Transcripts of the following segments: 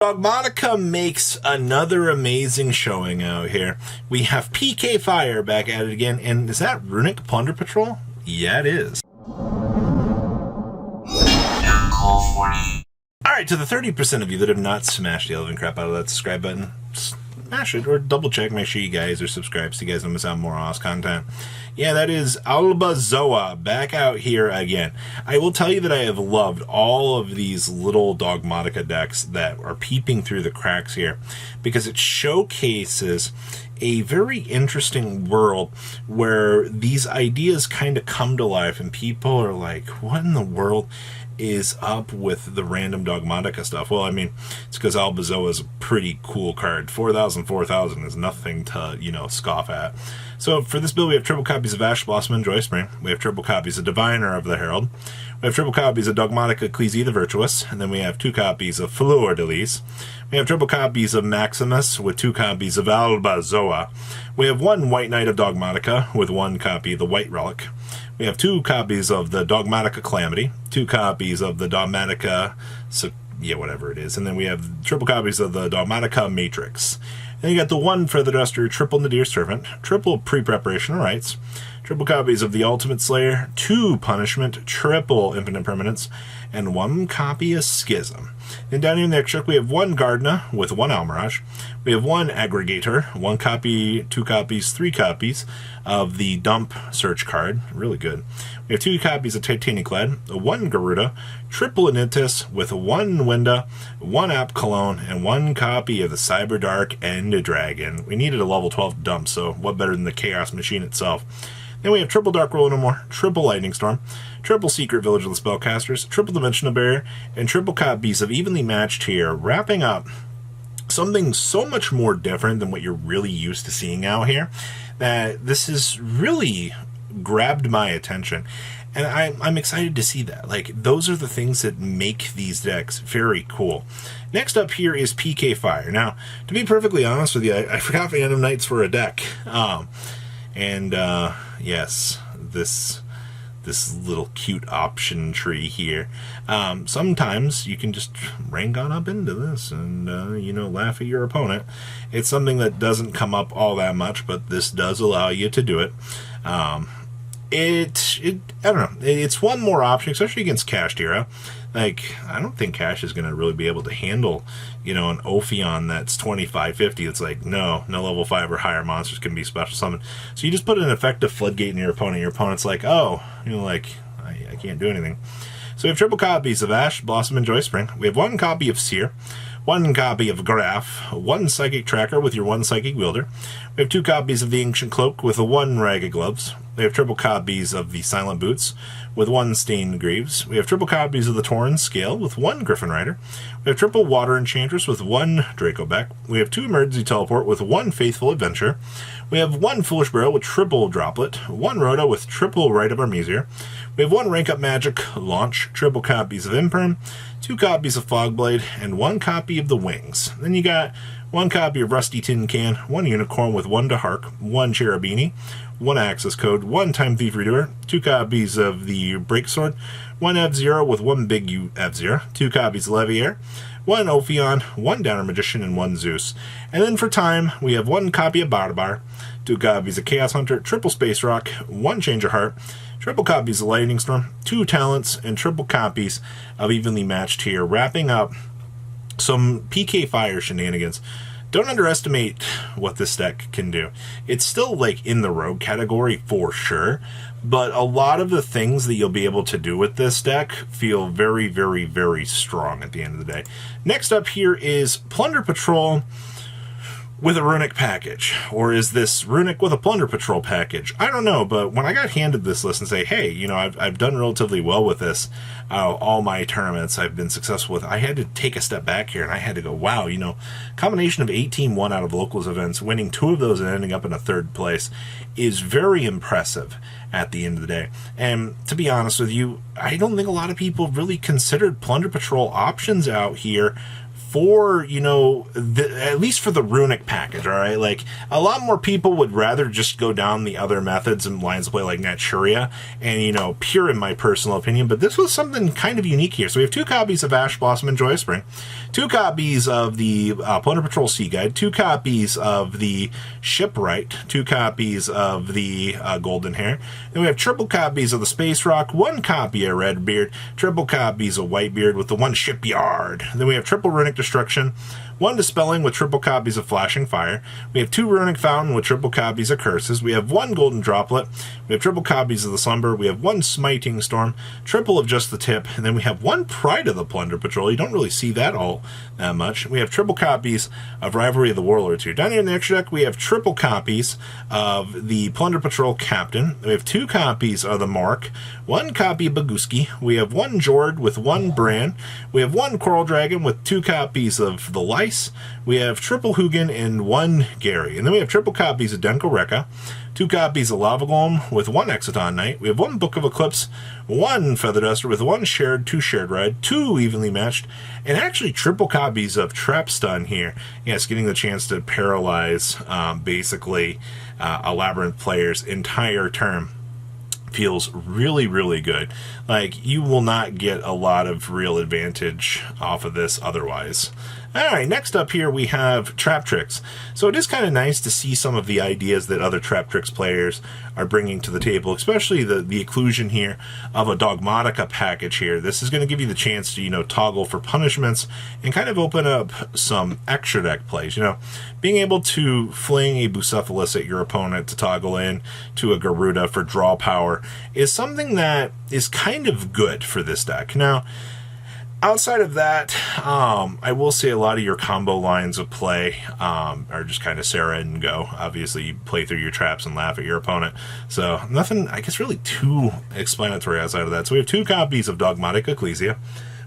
Dogmatika makes another amazing showing out here. We have PK Fire back at it again, and is that Runick Plunder Patrol? Yeah, it is. Alright, to the 30% of you that have not smashed the elephant crap out of that subscribe button, smash it, or double check, make sure you guys are subscribed so you guys don't miss out on more awesome content. Yeah, that is AllPureYuGiOh back out here again. I will tell you that I have loved all of these little Dogmatika decks that are peeping through the cracks here, because it showcases a very interesting world where these ideas kind of come to life and people are like, what in the world is up with the random Dogmatika stuff? Well, I mean, it's because AllPureYuGiOh is a pretty cool card. 4,000, 4,000 is nothing to, you know, scoff at. So for this build, we have triple copies of Ash Blossom and Joy Spring. We have triple copies of Diviner of the Herald. We have triple copies of Dogmatika Ecclesia the Virtuous. And then we have 2 copies of Fleur de Lis. We have triple copies of Maximus with 2 copies of AllPureYuGiOh. We have 1 White Knight of Dogmatika with 1 copy of the White Relic. We have 2 copies of the Dogmatika Calamity, 2 copies of the Dogmatika, yeah, whatever it is. And then we have triple copies of the Dogmatika Matrix. And you got the 1 Feather Duster, triple Nadir Servant, triple Pre-Preparation of Rites, triple copies of the Ultimate Slayer, 2 Punishment, triple Infinite Permanence, and 1 copy of Schism. And down here in the extra, we have 1 Gardna with 1 Almirage. We have 1 Aggregator, 1 copy, 2 copies, 3 copies of the Dump Search card. Really good. We have 2 copies of Titaniclad, 1 Garuda, triple Anitis with 1 Winda, 1 App Cologne, and 1 copy of the Cyber Dark and a Dragon. We needed a level 12 dump, so what better than the Chaos Machine itself? Then we have triple Dark Roll No More, triple Lightning Storm, triple Secret Village of the Spellcasters, triple Dimensional Barrier, and triple copies of Evenly Matched here, wrapping up something so much more different than what you're really used to seeing out here, that this has really grabbed my attention. And I'm excited to see that. Like, those are the things that make these decks very cool. Next up here is PK Fire. Now, to be perfectly honest with you, I forgot Phantom Knights were a deck. Yes, this little cute option tree here. Sometimes you can just rank on up into this and, you know, laugh at your opponent. It's something that doesn't come up all that much, but this does allow you to do it. I don't know, it's one more option, especially against Cash Hero. Like, I don't think Cash is going to really be able to handle, you know, an Ophion that's 2550. It's like, no level 5 or higher monsters can be special summoned. So you just put an effective floodgate in your opponent. Your opponent's like, oh, you know, like, I can't do anything. So we have triple copies of Ash, Blossom, and Joy Spring. We have 1 copy of Seer, 1 copy of Graph, 1 Psychic Tracker with your 1 Psychic Wielder. We have 2 copies of the Ancient Cloak with a 1 Ragged Gloves. We have triple copies of the Silent Boots with 1 Stained Greaves. We have triple copies of the Torn Scale with 1 Griffin Rider. We have triple Water Enchantress with 1 Draco Beck. We have 2 Emergency Teleport with 1 Faithful Adventure. We have 1 Foolish Barrel with triple Droplet, 1 Rhoda with triple Rite of Armezir. We have 1 Rank Up Magic Launch, triple copies of Imperm, 2 copies of Fogblade, and 1 copy of the Wings. Then you got 1 copy of Rusty Tin Can, 1 Unicorn with 1 Dahark, 1 Cherubini, 1 Access Code, 1 Time Thief Redoer, 2 copies of the Break Sword, 1 F-Zero with 1 Big U F-Zero, 2 copies of Leviair, 1 Ophion, 1 Downer Magician, and 1 Zeus. And then for time, we have 1 copy of Barbar, 2 copies of Chaos Hunter, triple Space Rock, 1 Change of Heart, triple copies of Lightning Storm, 2 Talents, and triple copies of Evenly Matched here, wrapping up some PK Fire shenanigans. Don't underestimate what this deck can do. It's still, like, in the rogue category for sure, but a lot of the things that you'll be able to do with this deck feel very, very, very strong at the end of the day. Next up here is Plunder Patrol with a Runick package, or is this Runick with a Plunder Patrol package? I don't know, but when I got handed this list and say, hey, you know, I've done relatively well with this, all my tournaments I've been successful with, I had to take a step back here and I had to go, wow, you know, combination of 18-1 out of locals events, winning 2 of those and ending up in a 3rd place is very impressive at the end of the day. And to be honest with you, I don't think a lot of people really considered Plunder Patrol options out here for, you know, at least for the Runick package, all right? Like, a lot more people would rather just go down the other methods and lines of play like Naturia and, you know, pure in my personal opinion, but this was something kind of unique here. So we have 2 copies of Ash Blossom and Joy of Spring, 2 copies of the Plunder Patrol Sea Guide, 2 copies of the Shipwright, 2 copies of the Golden Hair, and we have triple copies of the Space Rock, 1 copy of Redbeard, triple copies of Whitebeard with the 1 Shipyard. Then we have triple Runick Destruction, 1 Dispelling with triple copies of Flashing Fire. We have 2 Runick Fountain with triple copies of Curses. We have 1 Golden Droplet. We have triple copies of the Slumber. We have 1 Smiting Storm, triple of just the Tip, and then we have 1 Pride of the Plunder Patrol. You don't really see that all that much. We have triple copies of Rivalry of the Warlords here. Down here in the extra deck, we have triple copies of the Plunder Patrol Captain. We have 2 copies of the Mark, 1 copy of Baguski. We have 1 Jord with 1 Bran. We have 1 Coral Dragon with 2 copies of the Lice. We have triple Hugin and 1 Gary. And then we have triple copies of Denko Rekka, 2 copies of Lava Golem with 1 Exciton Knight. We have 1 Book of Eclipse, 1 Feather Duster with 1 Shared, 2 Shared Ride, 2 Evenly Matched, and actually triple copies of Trap Stun here. Yes, getting the chance to paralyze basically a Labyrinth player's entire turn. Feels really, really good. Like, you will not get a lot of real advantage off of this otherwise. Alright, next up here we have Traptrix. So it is kind of nice to see some of the ideas that other Traptrix players are bringing to the table, especially the inclusion here of a Dogmatika package here. This is going to give you the chance to, you know, toggle for punishments and kind of open up some extra deck plays. You know, being able to fling a Bucephalus at your opponent to toggle in to a Garuda for draw power is something that is kind of good for this deck. Now, outside of that, I will say a lot of your combo lines of play are just kind of Sarah and go. Obviously, you play through your traps and laugh at your opponent. So nothing, I guess, really too explanatory outside of that. So we have 2 copies of Dogmatic Ecclesia.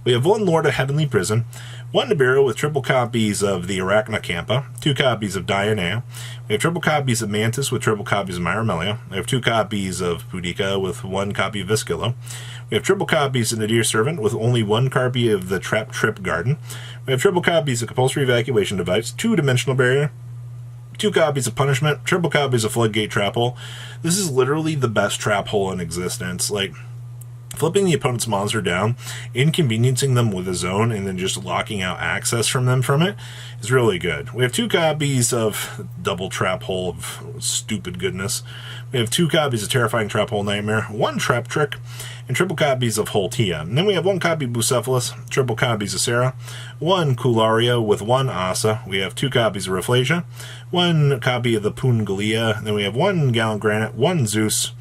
We have 1 Lord of Heavenly Prison, 1 Nibiru with triple copies of the Arachnocampa, 2 copies of Diana. We have triple copies of Mantis with triple copies of Myromelia. We have 2 copies of Boudica with 1 copy of Viscilla. We have triple copies of Nadir Servant with only 1 copy of the Trap Trip Garden. We have triple copies of Compulsory Evacuation Device, 2 Dimensional Barrier, 2 copies of Punishment, triple copies of Floodgate Trap Hole. This is literally the best trap hole in existence. Like, flipping the opponent's monster down, inconveniencing them with a zone, and then just locking out access from it is really good. We have 2 copies of Double Trap Hole of stupid goodness. We have 2 copies of Terrifying Trap Hole Nightmare, 1 Trap Trick, and triple copies of Whole Tia. And then we have 1 copy of Bucephalus, triple copies of Sarah, 1 Kularia with 1 Asa. We have 2 copies of Rafflesia, 1 copy of the Pungalia. Then we have 1 Gallant Granite, 1 Zeus,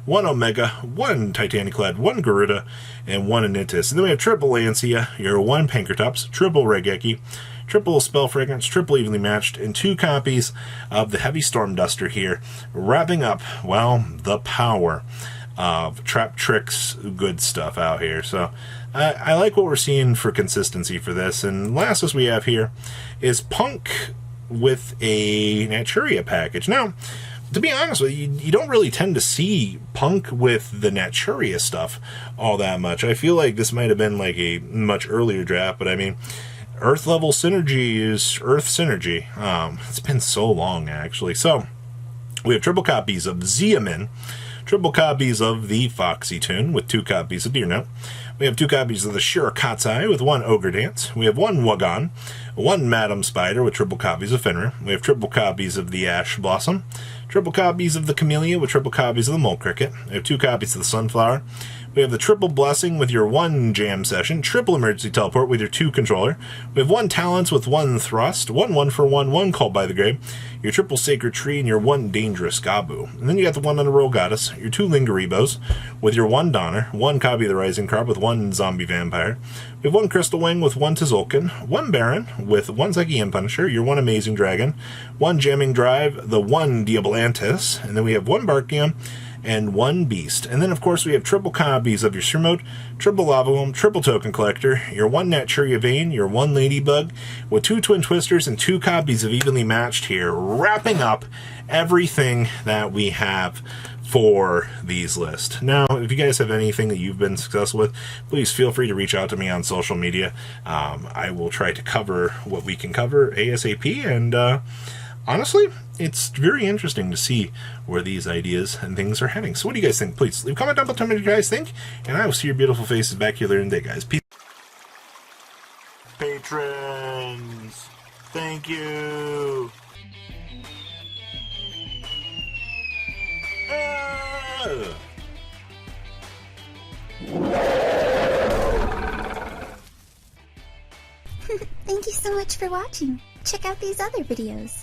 1 Omega, 1 Titaniclad, 1 Garuda, and 1 Anitis. And then we have triple Lancia, your 1 Pankratops, triple Regeki, triple Spell Fragrance, triple Evenly Matched, and 2 copies of the Heavy Storm Duster here, wrapping up, well, the power of Traptrix good stuff out here. So I like what we're seeing for consistency for this. And last as we have here is P.U.N.K with a Naturia package. Now, to be honest with you, you don't really tend to see P.U.N.K with the Naturia stuff all that much. I feel like this might have been like a much earlier draft, but I mean, Earth level synergy is Earth synergy. It's been so long, actually. So, we have triple copies of Xiamen, triple copies of the Foxy Tune with 2 copies of Deer Note. We have 2 copies of the Shirakatsai with 1 Ogre Dance. We have 1 Wagon, 1 Madam Spider with triple copies of Fenrir. We have triple copies of the Ash Blossom, triple copies of the Camellia with triple copies of the Mole Cricket. We have 2 copies of the Sunflower. We have the Triple Blessing with your 1 Jam Session, triple Emergency Teleport with your 2 Controller. We have 1 Talents with 1 Thrust, 1 1-for-1, 1 Called by the Grave, your triple Sacred Tree, and your 1 Dangerous Gabu. And then you got the 1 Underworld Goddess, your 2 Lingaribos with your 1 Donner, 1 copy of the Rising Card with 1 Zombie Vampire. We have 1 Crystal Wing with 1 Tzolk'in, 1 Baron with 1 Psychian Punisher, your 1 Amazing Dragon, 1 Jamming Drive, the 1 Diabolantis, and then we have 1 Barkion, and 1 Beast. And then, of course, we have triple copies of your Sphere Mode, triple Lava Golem, triple Token Collector, your 1 Naturia Vein, your 1 Ladybug, with 2 Twin Twisters and 2 copies of Evenly Matched here, wrapping up everything that we have for these lists. Now, if you guys have anything that you've been successful with, please feel free to reach out to me on social media. I will try to cover what we can cover ASAP, and honestly, it's very interesting to see where these ideas and things are heading. So what do you guys think? Please leave a comment down below. Tell me what you guys think, and I will see your beautiful faces back here later in the day, guys. Peace. Patrons, thank you. Thank you so much for watching. Check out these other videos.